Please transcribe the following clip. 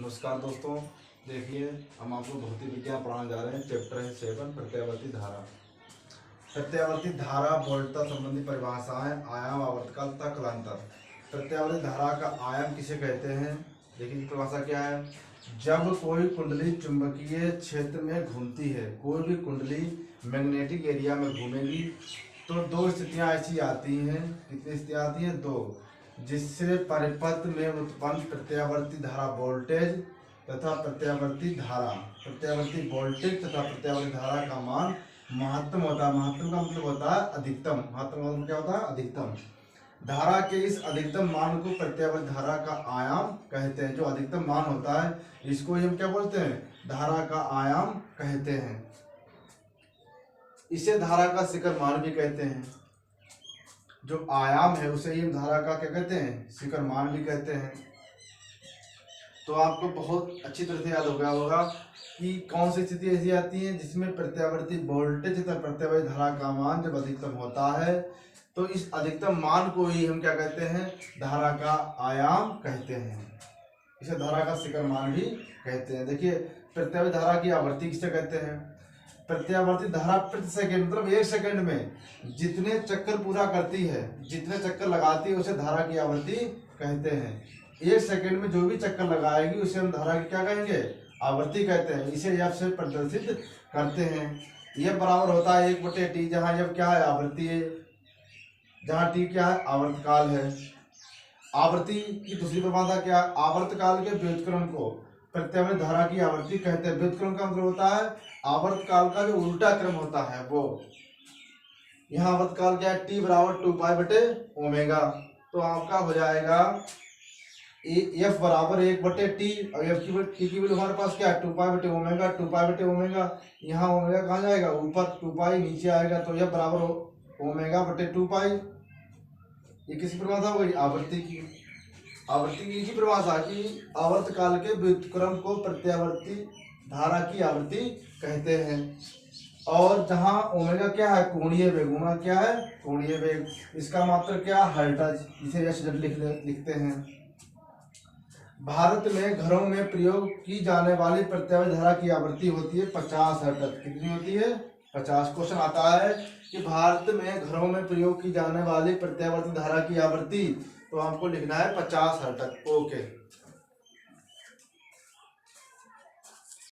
नमस्कार दोस्तों, देखिए हम आपको भौतिक विज्ञान पढ़ाने जा रहे हैं। चैप्टर है 7 प्रत्यावर्ती धारा। प्रत्यावर्ती धारा वोल्टता संबंधी परिभाषाएं, आयाम, आवर्तकाल तथा कालांतर। प्रत्यावर्ती धारा का आयाम किसे कहते हैं? देखिए परिभाषा क्या है। जब कोई कुंडली चुंबकीय क्षेत्र में घूमती है, कोई भी कुंडली मैग्नेटिक एरिया में घूमेगी तो दो स्थितियां ऐसी आती हैं। कितनी स्थितियां आती हैं? दो। जिससे परिपथ में उत्पन्न प्रत्यावर्ती धारा वोल्टेज तथा प्रत्यावर्ती वोल्टेज तथा प्रत्यावर्ती धारा का मान महत्तम होता है। महत्तम का मतलब होता है अधिकतम। महत्तम का मतलब क्या होता है? अधिकतम। धारा के इस अधिकतम मान को प्रत्यावर्ती धारा का आयाम कहते हैं। जो अधिकतम मान होता है इसको हम क्या बोलते हैं? धारा का आयाम कहते हैं। इसे धारा का शिखर मान भी कहते हैं। जो आयाम है उसे हम धारा का क्या कहते हैं? शिखर मान भी कहते हैं। तो आपको बहुत अच्छी तरह से याद हो गया होगा कि कौन सी स्थिति ऐसी आती है जिसमें प्रत्यावर्ती वोल्टेज तथा प्रत्यावर्ती धारा का मान जब अधिकतम होता है तो इस अधिकतम मान को ही हम क्या कहते हैं? धारा का आयाम कहते हैं। इसे धारा का शिखर मान भी कहते हैं। देखिए प्रत्यावर्ती धारा की आवृत्ति किसे कहते हैं? प्रत्यावर्ती धारा प्रति सेकंड मतलब 1 सेकंड में जितने चक्कर पूरा करती है, जितने चक्कर लगाती है उसे धारा की आवृत्ति कहते हैं। 1 सेकंड में जो भी चक्कर लगाएगी उसे हम धारा की क्या कहेंगे? आवृत्ति कहते हैं। इसे एफ से प्रदर्शित करते हैं। यह बराबर होता है 1/t, जहाँ एफ क्या है? आवृत्ति है, जहाँ टी क्या है? आवर्तकाल है। आवृत्ति की दूसरी परिभाषा क्या? आवर्तकाल के व्युत्क्रम को प्रत्यावर्ती धारा की आवृत्ति कहते हैं। व्युत्क्रम का मतलब होता है आवर्तकाल का जो उल्टा क्रम होता है वो। यहाँ आवर्तकाल क्या है? टी बराबर 2π/ओमेगा। तो आपका हो जाएगा एफ बराबर 1/t और एफ की वैल्यू हमारे पास क्या है? 2π/ओमेगा। 2π/ओमेगा यहाँ ओमेगा कहाँ जाएगा? ऊपर, 2π नीचे आएगा तो यह बराबर ओमेगा/2π। ये किसी परिभाषा हो गई? आवृत्ति की। आवृत्ति की परिभाषा की आवर्तकाल के व्युत्क्रम को प्रत्यावर्ती धारा की आवृत्ति कहते हैं। और जहाँ ओमेगा क्या है? कोणीय वेग। ओमेगा क्या है? कोणीय वेग। इसका मात्रक क्या? हर्ट्ज। इसे एच लिखते हैं। भारत में घरों में प्रयोग की जाने वाली प्रत्यावर्ती धारा की आवृत्ति होती है 50 हर्ट्ज। कितनी होती है? 50। क्वेश्चन आता है कि भारत में घरों में प्रयोग की जाने वाली प्रत्यावर्ती धारा की आवृत्ति, तो आपको लिखना है 50 हर्ट्ज। ओके।